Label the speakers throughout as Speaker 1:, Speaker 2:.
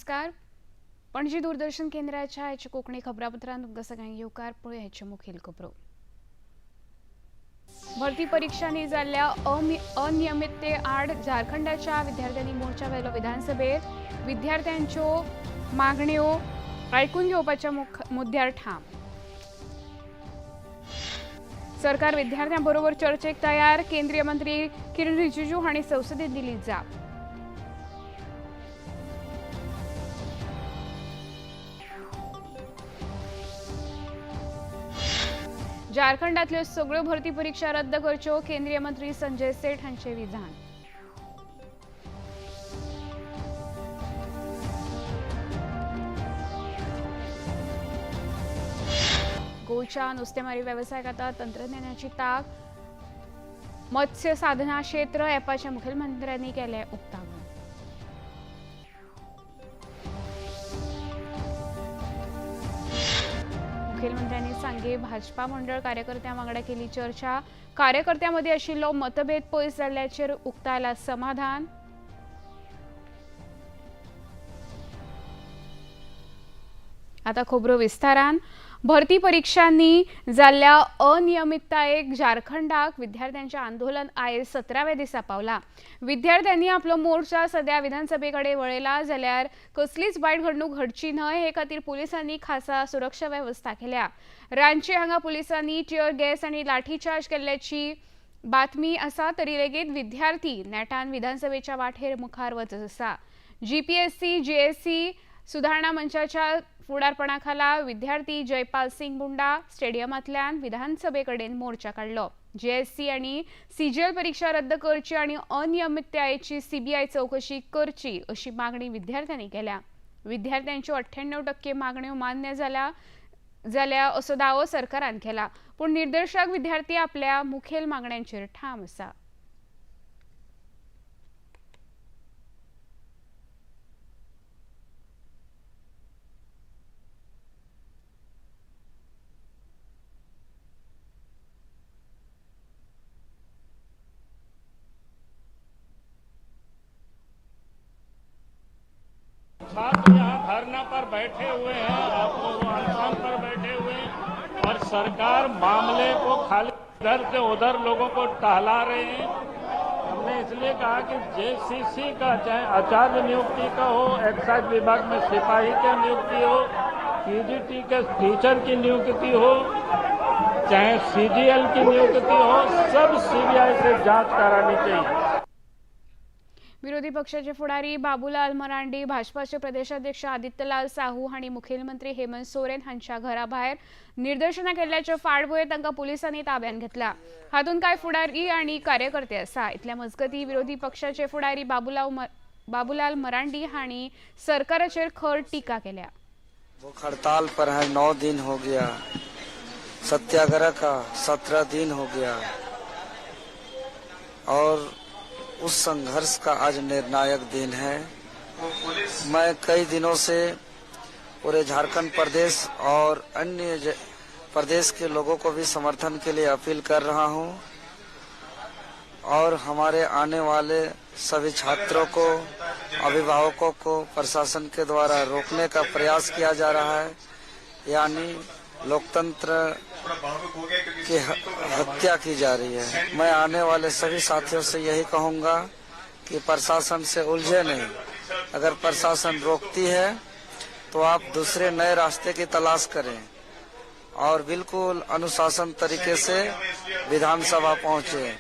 Speaker 1: नमस्कार. पणजी दूरदर्शन केंद्राच्या याच्या कोकणी खबरापत्रांत तुमकां सगळ्यांक येवकार. पळय हेचे मुखेल खबरो. भरती परीक्षांनी जाल्ल्या अनियमितते आड झारखंडाच्या विद्यार्थ्यांनी मोर्चा वेलो विधानसभेत. विद्यार्थ्यांच्यो मागण्यो आयकून घेवपाच्या मुद्द्यार ठाम. सरकार विद्यार्थ्यांबरोबर चर्चेक तयार. केंद्रीय मंत्री किरण रिजिजू हांणी संसदेत दिली जाप. झारखंडातल्यो सगळ्यो भरती परीक्षा रद्द करच्यो. केंद्रीय मंत्री संजय सेठ हांचे विधान. गोंयच्या नुस्तेमारी वेवसायाक आतां तंत्रज्ञानाची ताक. मत्स्य साधना क्षेत्र ॲपाचे मुखेलमंत्र्यांनी केले उक्तावण. मुखेलमंत्र्यांनी सांगे भाजपा मंडळ कार्यकर्त्यां वांगडा केली चर्चा. कार्यकर्त्यांमध्ये आशिल्लो मतभेद पयस जाल्ल्याचेर उक्तायला समाधान. आता खबरो विस्तारान. भरती परीक्षांनी जाल्ल्या अनियमिततायेक झारखंडाक विद्यार्थ्यांचे आंदोलन आयज 17व्या दिसा पावला. विद्यार्थ्यांनी आपलो मोर्चा सध्या विधानसभेकडे वळयला जाल्यार कसलीच वायट घडणूक घडची न्हय हे खातीर पुलिसांनी खासा सुरक्षा वेवस्था केल्या. रांची हांगा पुलिसांनी टियर गॅस आनी लाठीचार्ज केल्ल्याची बातमी आसा. तरी लेगीत विद्यार्थी नेटान विधानसभेच्या वाटेर मुखार वचत आसा. जीपीएससी जेएससी सुधारणा मंचाच्या फुडारपणाखाला विद्यार्थी जयपाल सिंग बुंडा स्टेडियमांतल्यान विधानसभेकडेन मोर्चा काढलो. जेएससी आनी सीजीएल परीक्षा रद्द करची आनी अनियमिततायेची सीबीआय चौकशी करची अशी मागणी विद्यार्थ्यांनी केल्या. विद्यार्थ्यांच्यो 98% मागण्यो मान्य जाल्या असो दावो सरकारान केला. पूण निदर्शक विद्यार्थी आपल्या मुखेल मागण्यांचेर ठाम आसा.
Speaker 2: छात्र यहाँ धरना पर बैठे हुए हैं, आप लोग अनशन पर बैठे हुए हैं और सरकार मामले को खाली इधर से उधर लोगों को टहला रहे हैं। हमने इसलिए कहा कि जेसीसी का चाहे आचार्य नियुक्ति का हो, एक्साइज विभाग में सिपाही की नियुक्ति हो, पीजीटी के टीचर की नियुक्ति हो, चाहे सीजीएल की नियुक्ति हो, सब सीबीआई से जांच करानी चाहिए.
Speaker 1: विरोधी पक्षाचे फुडारी बाबूलाल मरांडी, भाजपाचे प्रदेशाध्यक्ष आदित्यलाल साहू हांणी मुखेलमंत्री हेमंत सोरेन हांच्या घरा भायर निदर्शनां केल्ल्याचे फाटभुंयेर तांकां पुलिसांनी ताब्यात घेतला. हातूंत कांय फुडारी आनी कार्यकर्ते आसा. इतल्या मजगतीं विरोधी पक्षाचे फुडारी बाबूलाल मरांडी हांणी सरकाराचेर खर टिका केल्या.
Speaker 3: भूख हड़ताल पर है, 9 दिन हो गया. सत्याग्रह का 17 दिन हो गया और उस संघर्ष का आज निर्णायक दिन है. मैं कई दिनों से पूरे झारखंड प्रदेश और अन्य प्रदेश के लोगों को भी समर्थन के लिए अपील कर रहा हूं और हमारे आने वाले सभी छात्रों को, अभिभावकों को प्रशासन के द्वारा रोकने का प्रयास किया जा रहा है, यानी लोकतंत्र की हत्या की जा रही है. मैं आने वाले सभी साथियों से यही कहूंगा कि प्रशासन से उलझे नहीं. अगर प्रशासन रोकती है तो आप दूसरे नए रास्ते की तलाश करें और बिल्कुल अनुशासन तरीके से विधानसभा पहुंचे.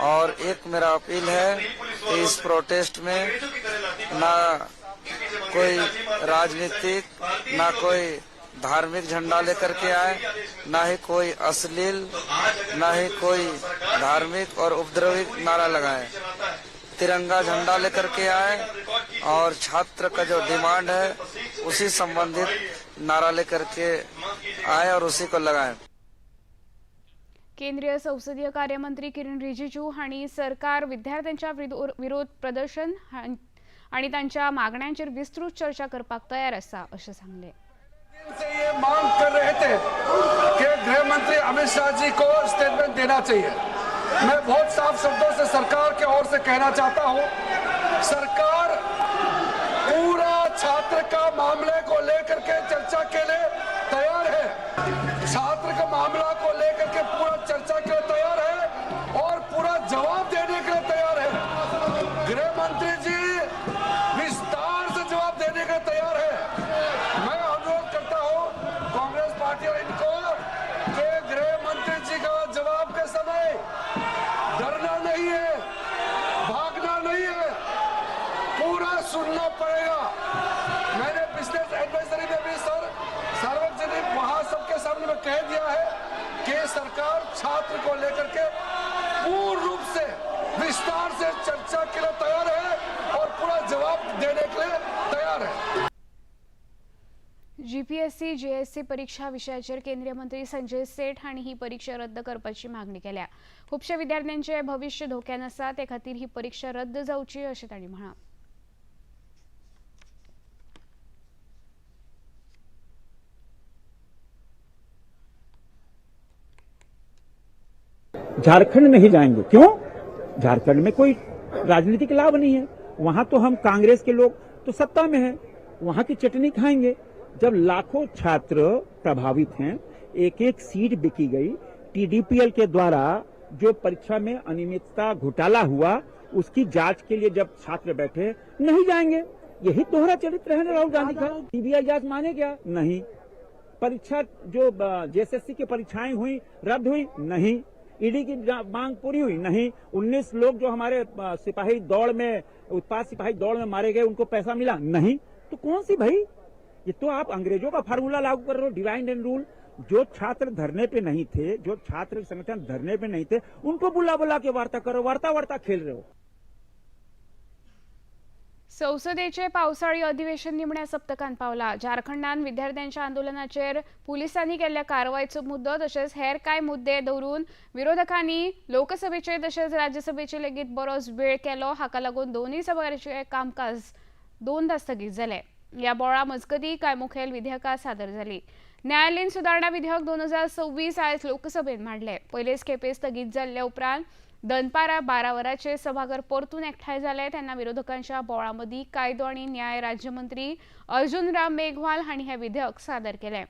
Speaker 3: और एक मेरा अपील है कि इस प्रोटेस्ट में ना कोई राजनीतिक, ना कोई धार्मिक झंडा लेकर के आए, ना ही कोई अश्लील, ना ही कोई धार्मिक और उपद्रवी नारा लगाए. तिरंगा झंडा लेकर के आए और छात्र का जो डिमांड है उसी संबंधित नारा लेकर के आए और उसी को लगाए.
Speaker 1: केंद्रीय संसदीय कार्यमंत्री किरण रिजिजू हांणी सरकार विद्यार्थ्यांच्या विरोध प्रदर्शन आणि त्यांच्या मागण्यांचेर विस्तृत चर्चा करपाक तयार आसा अशें सांगले.
Speaker 4: से ये मांग कर रहे थे कि गृह मंत्री अमित शाह जी को स्टेटमेंट देना चाहिए. मैं बहुत साफ शब्दों से सरकार की ओर से कहना चाहता हूं, सरकार पूरा छात्र का मामले को लेकर के चर्चा के लिए तैयार है। छात्र का मामला को लेकर के पूरा चर्चा के लिए तैयार है और पूरा जवाब देने के लिए तैयार है। गृह मंत्री जी विस्तार से जवाब देने के लिए तैयार है। मैं अनुरोध करता हूं कांग्रेस पार्टी और इनको कि गृह मंत्री जी का जवाब के समय डरना नहीं है, भागना नहीं है, पूरा सुनना पड़ेगा। मैंने बिजनेस एडवाइजरी में भी सार्वजनिक वहां सबके सामने में कह दिया है कि सरकार छात्र को लेकर के पूर्ण रूप से विस्तार से चर्चा के लिए तैयार है और पूरा जवाब देने के लिए तैयार है।
Speaker 1: जीपीएससी जेएससी परीक्षा विशयाचेर केंद्रीय मंत्री संजय सेठ हांणी ही परीक्षा रद्द करपाची मागणी केल्या। खुबशे विद्यार्थ्यांचे भविष्य धोक्यान आसा, ते खातीर ही परीक्षा रद्द जावची अशें तांणी म्हळां।
Speaker 5: झारखंड नहीं जाएंगे। क्यों? झारखंड में कोई राजनीतिक लाभ नहीं है। वहां तो हम कांग्रेस के लोग तो सत्ता में हैं, वहां की चटनी खाएंगे। जब लाखों छात्र प्रभावित हैं, एक एक सीट बिकी गई, टीडीपीएल के द्वारा जो परीक्षा में अनियमितता घोटाला हुआ उसकी जांच के लिए जब छात्र बैठे, नहीं जाएंगे। यही दोहरा चरित्र है ना राहुल गांधी का। सीबीआई जांच माने क्या? नहीं। परीक्षा जो जेएसएससी की परीक्षाएं हुई रद्द हुई? नहीं। ईडी की मांग पूरी हुई? नहीं। 19 लोग जो हमारे सिपाही दौड़ में उत्पाद सिपाही दौड़ में मारे गए उनको पैसा मिला? नहीं। तो कौन सी भाई? ये तो आप अंग्रेजों का फार्मूला लागू कर रहे हो, डिवाइड एंड रूल। जो छात्र धरने पे नहीं थे, जो छात्र संगठन धरने पे नहीं थे, उनको बुला बुला के वार्ता करो, वार्ता खेल रहे हो।
Speaker 1: संसदेचे पावसाळी अधिवेशन निमण्या सप्तकांत पावला। झारखंडान विद्यार्थ्यांच्या आंदोलनाचेर पुलिसांनी केल्ल्या कारवायेचो मुद्दो तशेंच हेर कांय मुद्दे दवरून विरोधकांनी लोकसभेचे तशेंच राज्यसभेचे लेगीत बरोच वेळ केलो। हाका लागून दोनूय सभागृहांचे कामकाज 2दा स्थगीत जालें। ह्या बोळा मजगतीं कांय मुखेल विधेयकां सादर जालीं। न्यायालयीन सुदारणा विधेयक 2026 आयज लोकसभेत मांडलें। पयलेच खेपे स्थगीत जाल्ले उपरांत दनपारा 12 वरांचेर सभाघर परतून एकठांय जाले तेन्ना विरोधकांच्या बोळा मदीं कायदो आनी न्याय राज्यमंत्री अर्जुन राम मेघवाल हांणी हें विधेयक सादर केलें।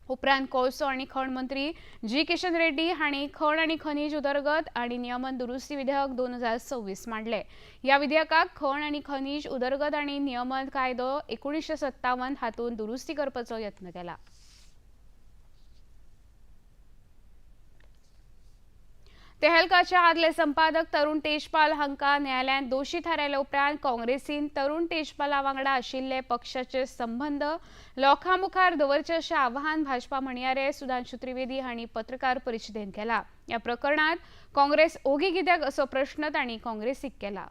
Speaker 1: उपरांत कोळसो आनी खण मंत्री जी किशन रेड्डी हांणी खण आनी खनिज उदरगत आनी नियमन दुरुस्ती विधेयक 2026 मांडलें। ह्या विधेयकाक खण आनी खनिज उदरगत आनी नियमन कायदो 1957 हातूंत दुरुस्ती करपाचो यत्न केला। तेहलकाच्या आदले संपादक तरुण तेजपाल हांकां न्यायालयान दोशी थारायले उपरांत काँग्रेसीन तरुण तेजपाला वांगडा आशिल्ले पक्षाचे संबंध लोकां मुखार दवरचे अशें आवाहन भाजपा म्हणयारे सुधांशू त्रिवेदी हांणी पत्रकार परिशदेंत केला। ह्या प्रकरणात काँग्रेस ओगी कित्याक असो प्रश्न तांणी काँग्रेसीक केला।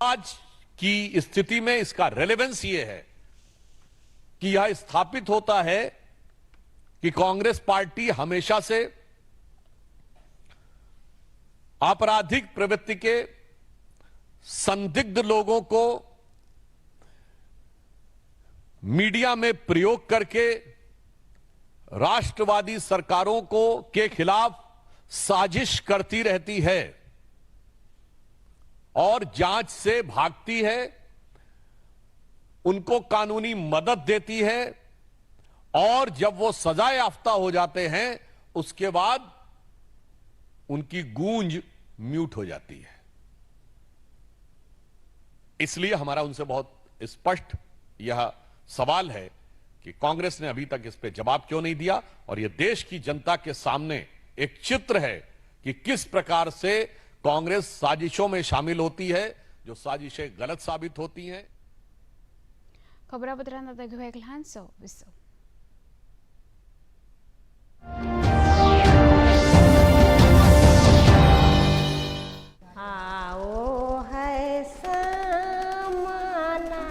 Speaker 6: आज की स्थिति में इसका रेलेवेंस ये है कि यह स्थापित होता है कि कांग्रेस पार्टी हमेशा से आपराधिक प्रवृत्ति के संदिग्ध लोगों को मीडिया में प्रयोग करके राष्ट्रवादी सरकारों को के खिलाफ साजिश करती रहती है और जांच से भागती है, उनको कानूनी मदद देती है और जब वो सजा याफ्ता हो जाते हैं उसके बाद उनकी गूंज म्यूट हो जाती है। इसलिए हमारा उनसे बहुत स्पष्ट यह सवाल है कि कांग्रेस ने अभी तक इस पे जवाब क्यों नहीं दिया और यह देश की जनता के सामने एक चित्र है कि किस प्रकार से कांग्रेस साजिशों में शामिल होती है, जो साजिशें गलत साबित होती हैं।
Speaker 1: खबरापत्रांत आता घेऊया एक लहानसं विश्राम।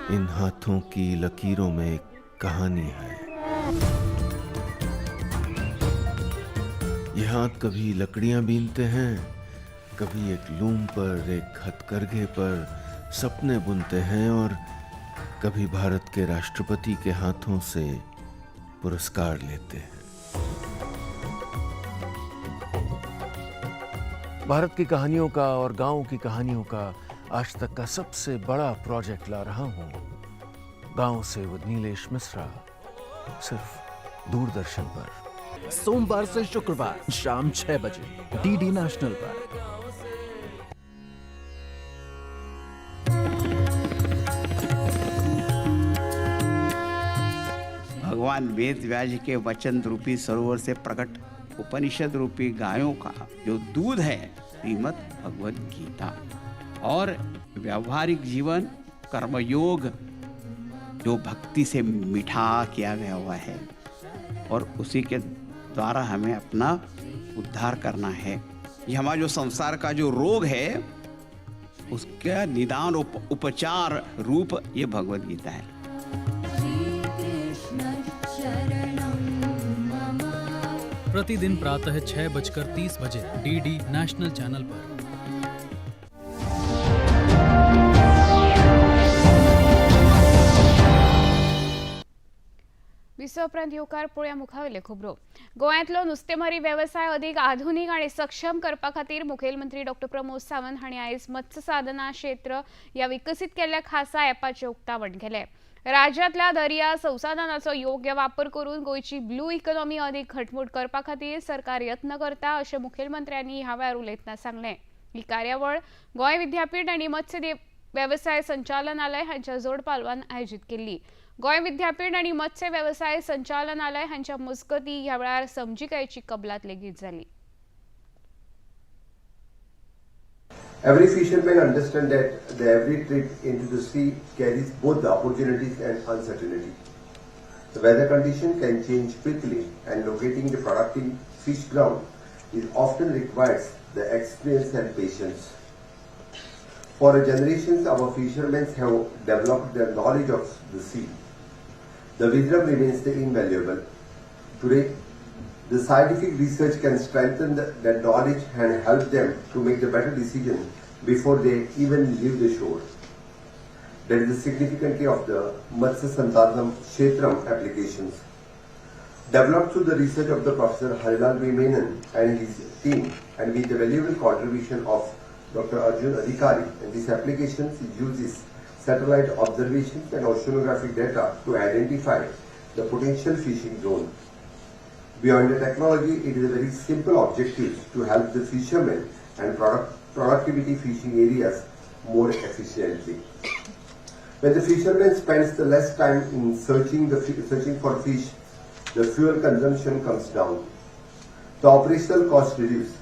Speaker 7: इन हाथों की लकीरों में एक कहानी है। ये हाथ कभी लकड़ियां बीनते हैं, कभी एक लूम पर, एक हथकरघे पर सपने बुनते हैं और कभी भारत के राष्ट्रपति के हाथों से पुरस्कार लेते हैं। भारत की कहानियों का और गांवों की कहानियों का आज तक का सबसे बड़ा प्रोजेक्ट ला रहा हूं, गांव से नीलेश मिश्रा, सिर्फ दूरदर्शन पर।
Speaker 8: सोमवार से शुक्रवार शाम 6 बजे डीडी नेशनल पर।
Speaker 9: भगवान वेद व्यास जी के वचन रूपी सरोवर से प्रकट उपनिषद रूपी गायों का जो दूध है श्रीमद् भगवद गीता, और व्यावहारिक जीवन कर्मयोग जो भक्ति से मिठा किया गया हुआ है, और उसी के द्वारा हमें अपना उद्धार करना है। ये हमारा जो संसार का जो रोग है उसका निदान उपचार रूप ये भगवद गीता है।
Speaker 10: प्रतिदिन प्रातः 6:30 डीडी नेशनल चैनल पर।
Speaker 1: विसवप्रांत येवकार पळोवया मुखावेले खबरो। गोंयांतलो नुस्तेमारी वेवसाय अदीक आधुनीक आनी सक्षम करपा खातीर मुखेलमंत्री डॉ. प्रमोद सावंत हांणी आयज मत्स्य साधना क्षेत्र ह्या विकसीत केल्ल्या खासा ॲपाचें उक्तावण केलें। राज्यांतल्या दर्या संसाधनाचो योग्य वापर करून गोंयची ब्लू इकॉनॉमी अदीक घटमूट करपा खातीर सरकार यत्न करता अशें मुखेलमंत्र्यांनी ह्या वेळार उलयतना सांगलें। ही कार्यावळ गोंय विद्यापीठ आनी मत्स्य वेवसाय संचालनालय हांच्या जोड पालवान आयोजीत केल्ली। गोंय विद्यापीठ आनी मत्स्य वेवसाय संचालनालय हांच्या मजगतीं ह्या वेळार समजिकायेची कबलात लेगीत जाली।
Speaker 11: Every fisherman understands that every trip into the sea carries both the opportunities and uncertainty. The weather condition can change quickly, and locating the productive fish ground is often requires the experience and patience. For generations, our fishermen have developed their knowledge of the sea. The wisdom remains invaluable. Today, the scientific research can strengthen that knowledge and help them to make the better decision before they even leave the shore. That is the significance of the Matsya Sansadhanam Kshetram applications. Developed through the research of the Professor Harilal V. Menon and his team, and with the valuable contribution of Dr. Arjun Adhikari, and these applications uses satellite observations and oceanographic data to identify the potential fishing zone. Beyond the technology, it is a very simple objective to help the fishermen and productivity fishing areas more efficiently. When the fisherman spends the less time in searching for fish, the fuel consumption comes down. The operational cost reduce.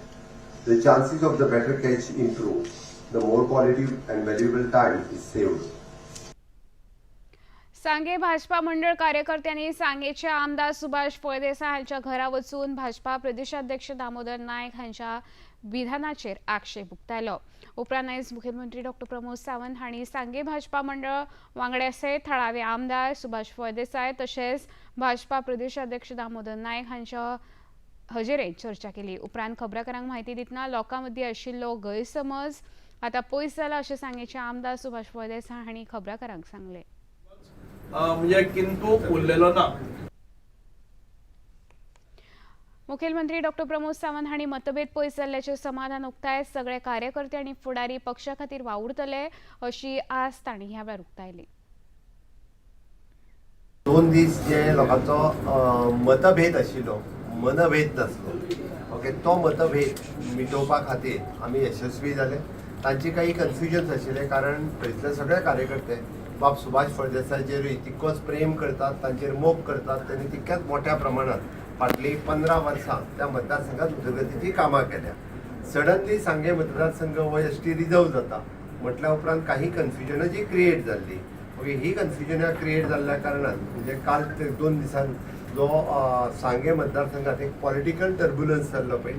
Speaker 11: The chances of the better catch improve. The more quality and valuable time is saved.
Speaker 1: सांगे भाजपा मंडळ कार्यकर्त्यांनी सांगेचे आमदार सुभाष फळदेसाय हांच्या घरा वचून भाजपा प्रदेशाध्यक्ष दामोदर नायक हांच्या विधानाचेर आक्षेप उक्तायलो। उपरांत आयज मुखेलमंत्री डॉ. प्रमोद सावंत हांणी सांगे भाजपा मंडळ वांगड्याचे थळावे आमदार सुभाष फळदेसाय तशेंच भाजपा प्रदेशाध्यक्ष दामोदर नायक हांच्या हजेरेंत चर्चा केली। उपरांत खबराकारांक म्हायती दितना लोकां मदीं आशिल्लो गैरसमज आतां पयस जाला अशें सांगेचे आमदार सुभाष फळदेसाय हांणी खबराकारांक सांगलें।
Speaker 12: म्हणजे किंतु उरलेलो ना।
Speaker 1: मुखेलमंत्री डॉ. प्रमोद सावंत हांणी मतभेद पयस जाल्ल्याचें समाधान उक्तायत सगळे कार्यकर्ते आनी फुडारी पक्षा खातीर वावुरतले अशी आस तांणी ह्या वेळार उक्तायली।
Speaker 11: 2 दीस जे लोकांचो मतभेद आशिल्लो, मनभेद नासलो, ओके, तो मतभेद मिटोवपा खातीर आमी यशस्वी जाले। तांची काही कन्फ्युजन्स आशिल्ले, कारण थंयसले सगळे कार्यकर्ते बाब सुभाष फळदेसायचेर तितकोच प्रेम करतात, तांचेर मोग करतात। त्यांनी तितक्याच मोठ्या प्रमाणात फाटली 15 वर्सां त्या मतदारसंघात उदरगतीची कामां केल्या। सडनली सांगे मतदारसंघ हो एसटी रिजर्व जाता म्हटल्या उपरांत काही कन्फ्युजनाची क्रिएट जाल्ली। ओके, ही कन्फ्युजनां क्रिएट जाल्ल्या कारणान म्हणजे काल 2 दिसान जो सांगे मतदारसंघात एक पॉलिटिकल टर्ब्युलन्स जाल्लो पळय,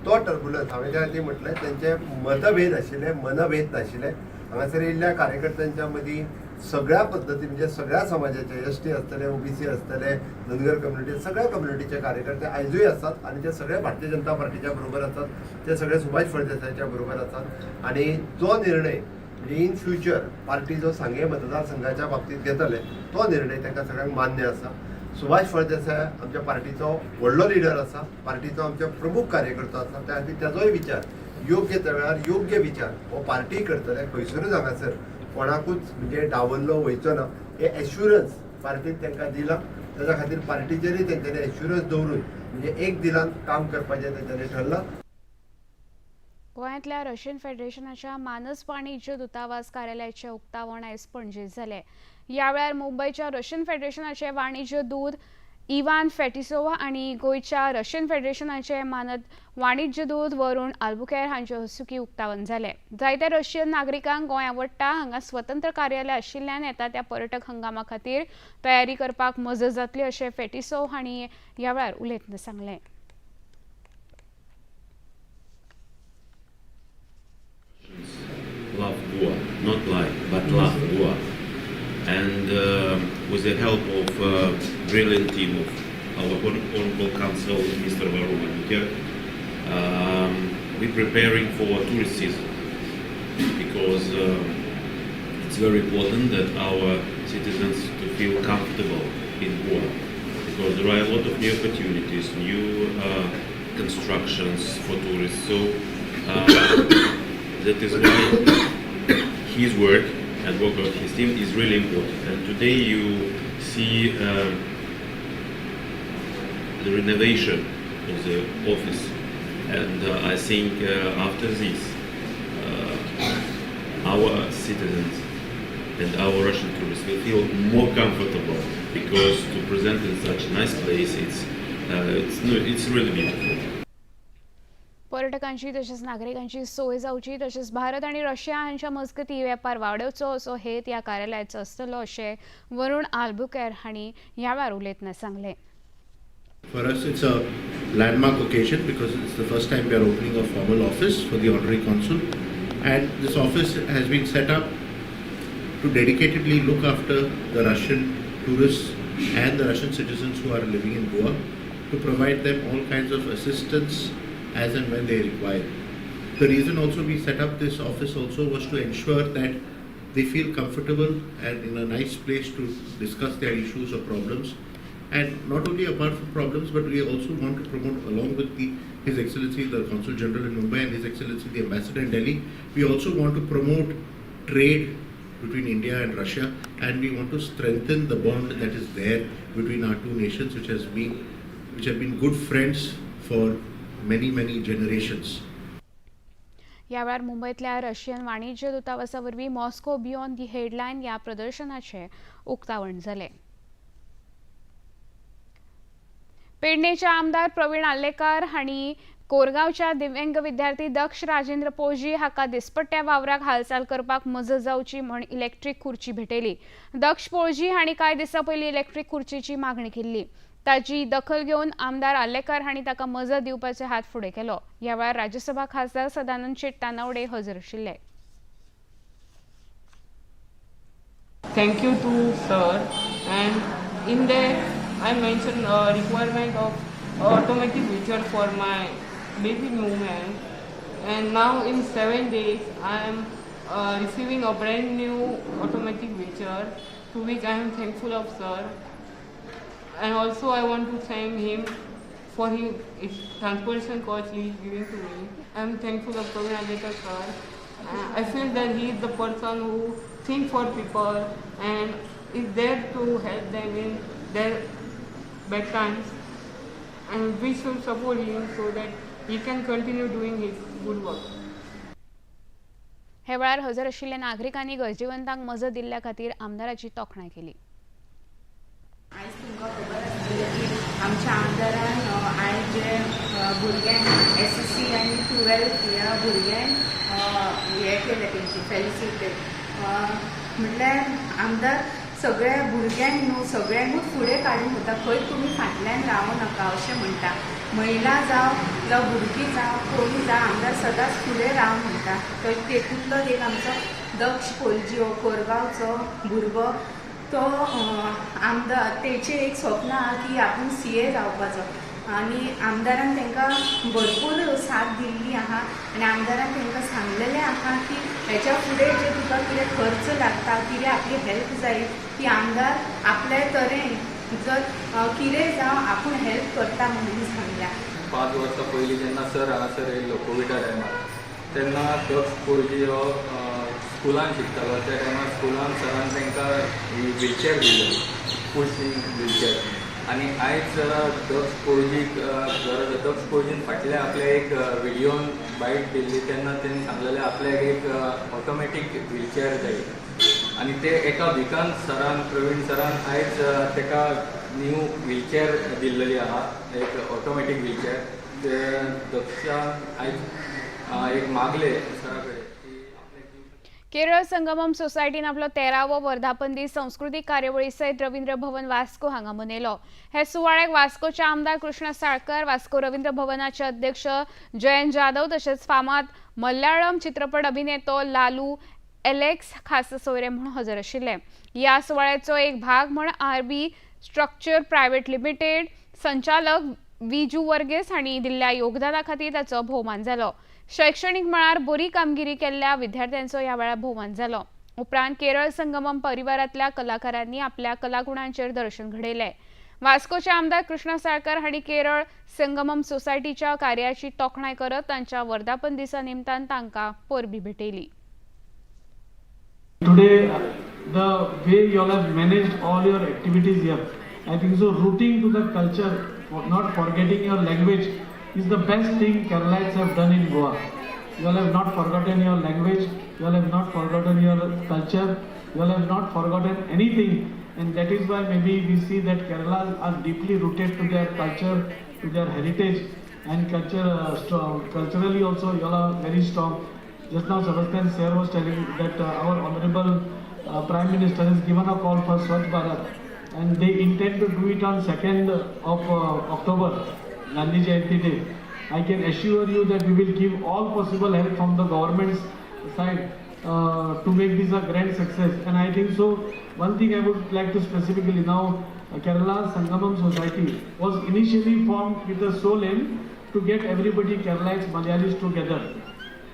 Speaker 11: तो टर्ब्युलन्स हांवें त्या खातीर म्हटलें तेंचे मतभेद आशिल्ले, मनभेद नाशिल्ले। हांगासर येयल्ल्या कार्यकर्त्यांच्या मदीं सगळ्या पद्धती म्हणजे सगळ्या समाजाचे एसटी आसतले, ओबीसी आसतले, धनगर कम्युनिटी, सगळ्या कम्युनिटीचे कार्यकर्ते आयजूय असतात आणि ते सगळे भारतीय जनता पार्टीच्या बरोबर असतात, ते सगळे सुभाष फळदेसायच्या बरोबर असतात। आणि जो निर्णय म्हणजे इन फ्युचर पार्टी जो सांगे मतदारसंघाच्या बाबतीत घेतले तो निर्णय तांकां सगळ्यांक मान्य आसा। सुभाष फळदेसाय आमच्या पार्टीचो व्हडलो लिडर आसा, पार्टीचो आमचो प्रमुख कार्यकर्तो आसा, त्या खातीर त्याचोय विचार योग्य वेळार योग्य विचार हो पार्टी करतले, खंयसरूच हांगासर कोणाकूच म्हणजे डावल्लो वयचो ना हे एश्युरन्स पार्टीन तांकां दिला. ताच्या खातीर पार्टीचेरय तेंच्यांनी एश्युरन्स दवरून म्हणजे एक दिलान काम करपाचें तेंच्यांनी ठरलां.
Speaker 1: गोंयांतल्या रशियन फेडरेशनाच्या मानस वाणिज्य दूतावास कार्यालयाचे उक्तावण आयज पणजेंत जालें. ह्या वेळार मुंबयच्या रशियन फेडरेशनाचे वाणिज्य दूत इवान फेटिसोवा आनी गोंयच्या रशियन फेडरेशनाचे मानद वाणिज्य दूत वरुण आल्बुकेर हांचे हस्तुकीं उक्तावण जालें. जायत्या रशियन नागरिकांक गोंय आवडटा. हांगा स्वतंत्र कार्यालय आशिल्ल्यान येता त्या पर्यटक हंगामा खातीर तयारी करपाक मजत जातली अशें फेटिसोव हांणी ह्या वेळार उलयतना सांगलें.
Speaker 13: Love Goa, not like, but love Goa. And with the help of a brilliant team of our Honorable Council, Mr. Varun Albuquer, we're preparing for tourist season because it's very important that our citizens to feel comfortable in Goa because there are a lot of new opportunities, new constructions for tourists. So that is why his work and work of his team is really important. And today you see the renovation of the office, and I think after this, our citizens and our Russian tourists will feel more comfortable because to present in such a nice place, it's really beautiful.
Speaker 1: पर्यटकांची तशेंच नागरिकांची सोय जावची तशेंच भारत आनी Russia हांच्या मजगतीं वेपार वाडोवचो असो हेत ह्या कार्यालयाचो आसतलो अशें वरुण आल्बुकेर हांणी ह्या वेळार उलयतना सांगलें.
Speaker 7: For us, it's a landmark occasion because it's the first time we are opening a formal office for the Honorary Consul, and this office has been set up to dedicatedly look after the Russian tourists and the Russian citizens who are living in Goa, to provide them all kinds of assistance as and when they require. The reason also we set up this office also was to ensure that they feel comfortable and in a nice place to discuss their issues or problems. And not only apart from problems, but we also want to promote, along with His Excellency the Consul General in Mumbai and His Excellency the Ambassador in Delhi, we also want to promote trade between India and Russia, and we want to strengthen the bond that is there between our two nations, which have been good friends for many generations.
Speaker 1: ह्या वेळार मुंबयतल्या Russian वाणिज्य दूतावासा वरवीं Moscow beyond the headline ह्या प्रदर्शनाचें उक्तावण जालें. पेडणेचे आमदार प्रवीण आल्लेकर हांणी कोरगांवच्या दिव्यांग विद्यार्थी दक्ष राजेंद्र पोळजी हाका दिसपट्ट्या वावराक हालचाल करपाक मजत जावची म्हण इलेक्ट्रीक खुर्ची भेटयली. दक्ष पोळजी हांणी कांय दिसां पयलीं इलेक्ट्रीक खुर्चीची मागणी केल्ली. ताची दखल घेवन आमदार आल्लेकर हांणी ताका मजत दिवपाचे हात फुडें केलो. ह्या वेळार राज्यसभा खासदार सदानंद शेट तानावडे हजर आशिल्ले.
Speaker 14: Thank you to sir, and in there I mentioned a requirement of automatic wheelchair for my baby movement, and now in 7 days I am receiving a brand new automatic wheelchair, to which I am thankful of sir. And also I want to thank him for his transportation cost he is giving to me. I am thankful of Praveen Alekar sir. I feel that he is the person who thinks for people and is there to help them in their bad times. And we should support him so that he can continue doing his good work.
Speaker 1: हे वेळार हजर आशिल्ल्या नागरिकांनी गरजेवंतांक मजत दिल्ल्या खातीर आमदाराची तोखणाय केली.
Speaker 15: आयज तुमकां खबर आसतली की आमच्या आमदारान आयज जे भुरग्यांक SSC आनी 12th ह्या भुरग्यांक हे केलें तेंची फेलिसिटेट म्हटल्यार आमदार सगळ्या भुरग्यांक न्हू सगळ्यांकूच फुडें काडून वता. खंय तुमी फाटल्यान रावूं नाका अशें म्हणटा. महिला जावं जावं भुरगीं जावं कोणी जावं आमदार सदांच फुडें राव म्हणटा. तेतूंतलो एक आमचो दक्ष पोळजी हो कोरगांवचो भुरगो तो आमदार तेचें एक स्वप्न आहा की आपूण CA जावपाचो आनी आमदारान तांकां भरपूर साथ दिल्ली आहा आनी आमदारान तांकां सांगलेलें आहा की हेच्या फुडें जे तुका कितें खर्च लागता कितें आपली हेल्प जाय ती आमदार आपल्या तरेन जर कितें जावं आपूण हेल्प करता म्हणून सांगल्या.
Speaker 16: 5 वर्सां पयलीं जेन्ना सर हांगासर येयल्लो कोविडा टायमार तेन्ना दक्ष पोरजी हो स्कुलान शिकतालो. त्या टायमार स्कुलान सरान तांकां व्हीलचॅर दिल्लो, पुशिंग व्हीलचॅर. आनी आयज दक्ष पोरजीन फाटल्या आपल्या एक व्हिडियोन बायट दिल्ली तेन्ना तेणी सांगलेलें आपल्याक एक ऑटोमॅटीक व्हीलचॅर जाय. आनी ते एका विकान सरान, प्रवीण सरान आयज ताका न्यू व्हीलचॅर दिल्लेली आहा, एक ऑटोमॅटीक व्हीलचॅर. ते दक्षान आयज एक मागले सरा कडेन.
Speaker 1: केरळ संगमम सोसायटीन आपलो 13वो वर्धापन दीस सांस्कृतिक कार्यावळी सयत रवींद्र भवन वास्को हांगा मनयलो. हे सुवाळ्याक वास्कोचे आमदार कृष्ण साळकर, वास्को रवींद्र भवनाचे अध्यक्ष जयंत जाधव तशेंच फामाद मल्याळम चित्रपट अभिनेतो लालू एलेक्स खास सोयरे म्हणून हजर आशिल्ले. ह्या सुवाळ्याचो एक भाग म्हण आरबी स्ट्रक्चर प्रायवेट लिमिटेड संचालक विजू वर्गेस हांणी दिल्ल्या योगदाना खातीर ताचो भोवमान जालो. शैक्षणिक मळार बरी कामगिरी केल्ल्या विद्यार्थ्यांचो ह्या वेळार भोवमान जालो. उपरांत केरळ संगमम परिवारांतल्या कलाकारांनी आपल्या कलागुणांचेर दर्शन घडयलें. वास्कोचे आमदार कृष्ण साळकर हांणी केरळ संगमम सोसायटीच्या कार्याची तोखणाय करत तांच्या वर्धापन दिसा निमतान तांकां परबीं भेटयली.
Speaker 17: Today, the way you all have managed all your activities here, I think so rooting to the culture, not forgetting your language is the best thing Keralites have done in Goa. You all have not forgotten your language, you all have not forgotten your culture, you all have not forgotten anything, and that is why maybe we see that Kerala are deeply rooted to their culture, to their heritage, and culturally also you all are very strong. Just now Sebastian Sir was telling that our honorable Prime Minister has given a call for Swachh Bharat, and they intend to do it on 2nd of October, Gandhi Jayanti Day. I can assure you that we will give all possible help from the government's side to make this a grand success. And I think so, one thing I would like to specifically now, Kerala Sangamam Society was initially formed with the sole aim to get everybody, Keralites, Malayalis together.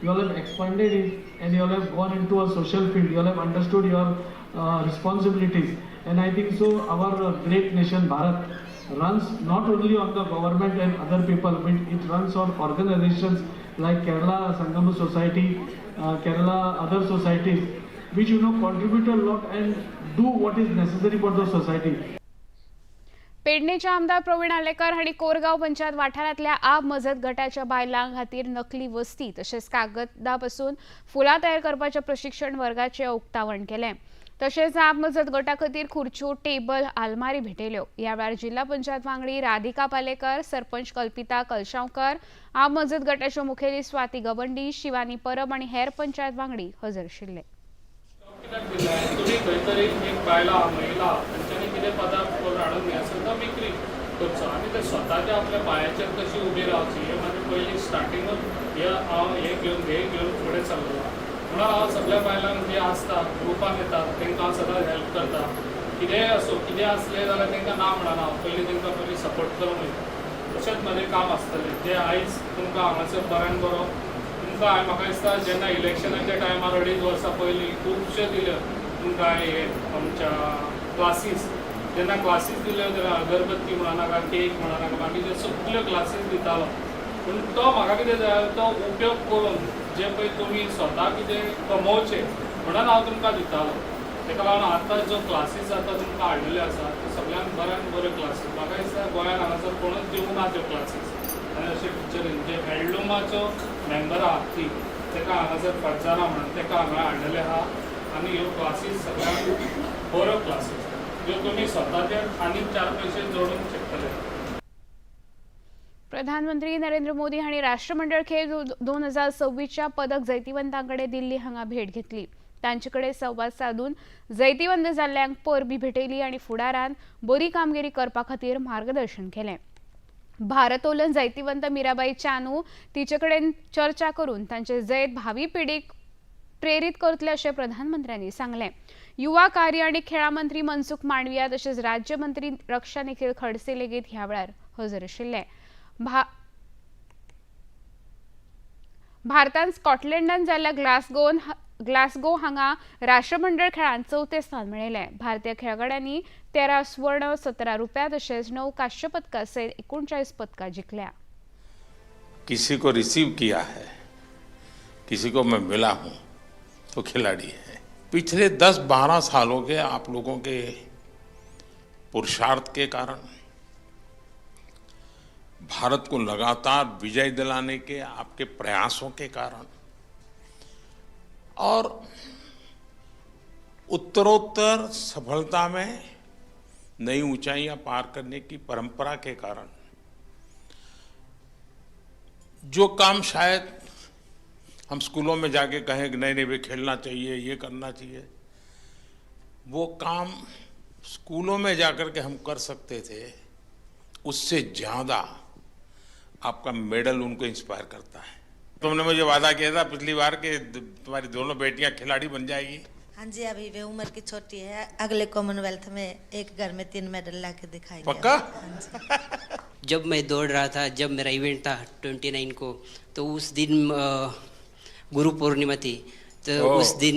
Speaker 17: You all have expanded it and you all have gone into a social field. You all have understood your responsibilities. And I think so our great nation Bharat runs not only on the government and other people, but it runs on organizations like Kerala Sangam Society, Kerala other societies, which contribute a lot and do what is necessary for the society.
Speaker 1: पेडणेचे आमदार प्रवीण आलेकर हांणी कोरगांव पंचायत वाठारांतल्या आब मजत गटाच्या बायलां खातीर नकली वस्ती तशेंच कागदां पासून फुलां तयार करपाच्या प्रशिक्षण वर्गाचें उक्तावण केलें. तशेंच आब मजत गटा खातीर खुर्च्यो, टेबल, आलमारी भेटयल्यो. ह्या वेळार जिल्हा पंचायत वांगडी राधिका पालेकर, सरपंच कल्पिता कलशांवकर, आब मजत गटाच्यो मुखेली स्वाती गवंडी, शिवानी परब आनी हेर पंचायत वांगडी हजर आशिल्ले.
Speaker 2: तुम्ही खंयतरी एक बायला महिला तांच्यांनी कितें पदार्थ करून हाडून तो विक्री करचो आनी ते स्वताच्या आपल्या पांयाचेर कशी उबी रावची हे म्हाजें पयलीं स्टार्टिंगूच हांव हे घेवन फुडें चल्लो. म्हणून हांव सगळ्या बायलांक जे आसता ग्रुपान येतात तांकां हांव सदांच हेल्प करता. कितेंय असो कितें आसलें जाल्यार तांकां ना म्हणना हांव पयलीं सपोर्ट करूंक वयता. तशेंच म्हजें काम आसतलें जें आयज तुमकां हांगासर बऱ्यान बरो तुमकां म्हाका दिसता जेन्ना इलेक्शनाच्या टायमार 2.5 वर्सां पयलीं खुबशे दिल्यो तुमकां हे आमच्या क्लासीस जेन्ना क्लासीस दिल्यो तेन्ना अगरबत्ती म्हणनाका, केक म्हणनाका, बाकीच्यो सगल्यो क्लासीस दितालो. पूण तो म्हाका कितें जाय तो उपयोग करून जे पळय तुमी स्वता कितें कमोवचें म्हणून हांव तुमकां दितालो. ताका लागून आतां ज्यो क्लासीस आतां तुमकां हाडिल्ल्यो आसा त्यो सगळ्यांत बऱ्यान बऱ्यो क्लासीस. म्हाका दिसता गोंयांत हांगासर कोणूच दिवंक ना त्यो क्लासीस. आनी अशे टिचरीन जे हँडलुमाच्यो मेंबर आहात ती ताका हांगासर फडजाना म्हणून ताका हांगा हाडलेले आहा. आनी ह्यो क्लासीस सगळ्यांत बऱ्यो क्लासीस ज्यो तुमी स्वताचे आनी 4 पयशे जोडूंक शकतले.
Speaker 1: प्रधानमंत्री नरेंद्र मोदी हांणी राष्ट्रमंडळ खेळ 2026च्या पदक जैतिवंतांकडे दिल्ली हांगा भेट घेतली. तांचे कडेन संवाद साधून जैतिवंत जाल्ल्यांक परबीं भेटयली आनी फुडारांत बरी कामगिरी करपा खातीर मार्गदर्शन केलें. भारतोलन जैतिवंत मीराबाई चानू तिचे कडेन चर्चा करून तांचे जैत भावी पिढीक प्रेरीत करतले अशें प्रधानमंत्र्यांनी सांगलें. युवा कार्य आनी खेळां मंत्री मनसुख मांडविया तशेंच राज्यमंत्री रक्षा निखील खडसे लेगीत ह्या वेळार हजर आशिल्ले. भारतान स्कॉटलंडान जाल्ल्या ग्लासगो हांगा राष्ट्रमंडळ खेळांत 4थें स्थान मेळयलें. भारतीय खेळगड्यांनी 13 स्वर्ण, 17 रुप्या तशेंच 9 कांस्य पदकां सयत 39 पदकां जिखल्या.
Speaker 18: किसी को रिसीव किया है किसी को मैं मिला हूँ तो खिलाड़ी है। पिछले 10-12 सालों के आप लोगों के पुरुषार्थ के कारण, भारत को लगातार विजय दिलाने के आपके प्रयासों के कारण और उत्तरोत्तर सफलता में नई ऊंचाइयां पार करने की परंपरा के कारण जो काम शायद हम स्कूलों में जाके कहें कि नहीं नहीं वे खेलना चाहिए, ये करना चाहिए, वो काम स्कूलों में जाकर के हम कर सकते थे, उससे ज्यादा आपका मेडल उनको इंस्पायर करता है। तुमने मुझे वादा किया था पिछली बार कि तुम्हारी दोनों बेटियां खिलाड़ी बन जाएगी।
Speaker 19: हाँ जी, अभी वे उम्र की छोटी है, अगले कॉमनवेल्थ में एक घर में 3 मेडल ला के दिखाएंगे।
Speaker 18: पक्का?
Speaker 20: जब मैं दौड़ रहा था, जब मेरा इवेंट था 29 को, तो उस दिन गुरु पूर्णिमा थी, तो उस दिन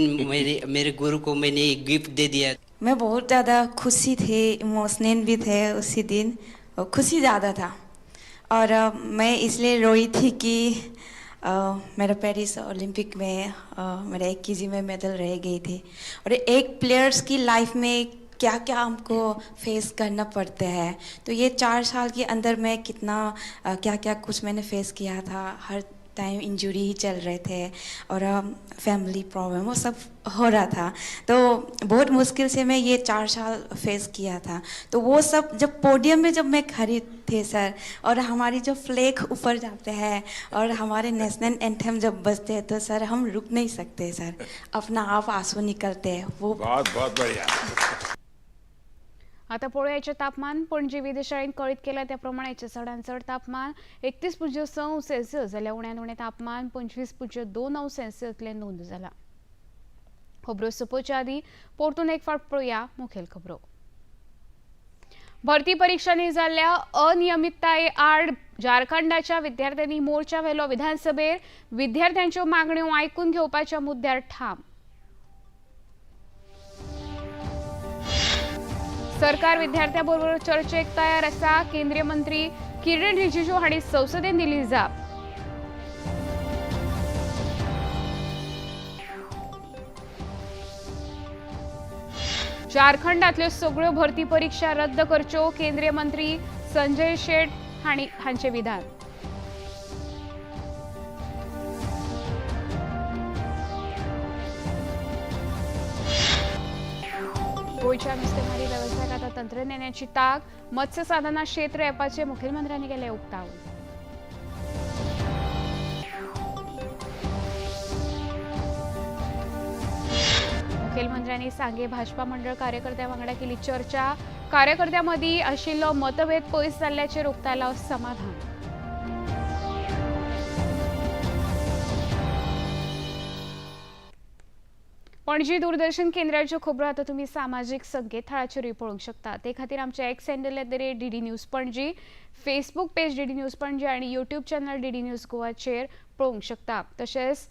Speaker 20: मेरे गुरु को मैंने एक गिफ्ट दे दिया।
Speaker 21: मैं बहुत ज़्यादा खुशी थी, इमोशनल भी थे उसी दिन, और खुशी ज़्यादा था। और मैं इसलिए रोई थी कि मेरा पेरिस ओलंपिक में मेरा 1 केजी में मेडल रह गई थी। और एक प्लेयर्स की लाइफ में क्या क्या हमको फेस करना पड़ता है, तो ये 4 साल के अंदर मैं कितना क्या क्या कुछ मैंने फेस किया था। हर टाइम इंजरी ही चल रहे थे और फैमिली प्रॉब्लम वो सब हो रहा था, तो बहुत मुश्किल से मैं ये 4 साल फेस किया था। तो वो सब जब पोडियम में जब मैं खड़ी थी सर, और हमारी जो फ्लैग ऊपर जाते हैं और हमारे नेशनल एंथम जब बजते हैं, तो सर हम रुक नहीं सकते सर, अपना आप आंसू निकलते हैं। वो
Speaker 18: बहुत बहुत बढ़िया।
Speaker 1: आता पळोवयाचें तापमान पणजी वेधशाळेन कळीत केला त्याप्रमाणे चडांत चड तापमान 31.6 सेल्सियस जाल्यार उण्यांत उणें तापमान 25.2 सेल्सियसले नोंद जाला। खबरो सोंपोवचे आदीं परतून एक फावट पळोवया मुखेल खबरो। भरती परीक्षांनी जाल्ल्या अनियमितताये आड झारखंडाच्या विद्यार्थ्यांनी मोर्चा व्हेलो। विधानसभेर विद्यार्थ्यांच्यो मागण्यो आयकून घेवपाच्या मुद्द्यार ठाम। सरकार विद्यार्थ्यांबरोबर चर्चेक तयार आसा, केंद्रीय मंत्री किरण रिजिजू हांणी संसदेन दिली जाप। झारखंडांतल्यो सगळ्यो भरती परीक्षा रद्द करच्यो, केंद्रीय मंत्री संजय शेट हांचे विधान। गोयच्या नुस्तेमारी वेवसायाक आतां तंत्रज्ञानाची ताक, मत्स्य साधना क्षेत्र ॲपाचे मुखेलमंत्र्यांनी केले उक्तावण। मुखेलमंत्र्यांनी सांगे भाजपा मंडळ कार्यकर्त्यां वांगडा केली चर्चा, कार्यकर्त्यां मदीं आशिल्लो मतभेद पयस जाल्ल्याचेर उक्तायलो समाधान। पणजी दूरदर्शन केंद्राच्यो खबरो आतां तुमी सामाजीक संकेतथळाचेरूय पळोवंक शकता। ते खातीर आमचे x handle @DD news Panaji, Facebook page DD news Panaji आनी यूट्यूब चॅनल DD न्यूज गोवाचेर पळोवंक शकता। तशेंच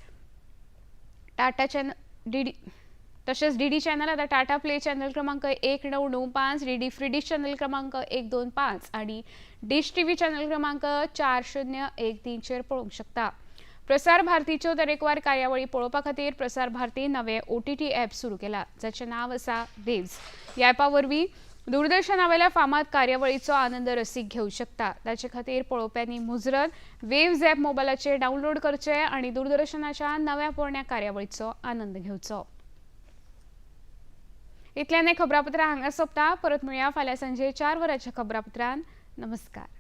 Speaker 1: DD चॅनल आतां टाटा प्ले चॅनल क्रमांक 1995, DD फ्री डिश चॅनल क्रमांक 125 आनी डिश TV चॅनल क्रमांक 4013 चेर पळोवंक शकता। प्रसार भारतीच्यो तरेकवार कार्यावळी पळोवपा खातीर प्रसार भारती नवे OTT ॲप सुरू केला, जाचें नांव आसा वेव्स। ह्या ॲपा वरवीं दूरदर्शनावेल्या फामाद कार्यावळीचो आनंद रसीक घेवंक शकता। ताचे खातीर पळोवप्यांनी मुजरत वेव्स ॲप मोबायलाचेर डावनलोड करचें आनी दूरदर्शनाच्या नव्या पोरण्या कार्यावळीचो आनंद घेवचो। इतल्यान खबरापत्रां हांगा सोंपता। परत मेळुया फाल्यां सांजे 4 वरांच्या खबरापत्रांत। नमस्कार।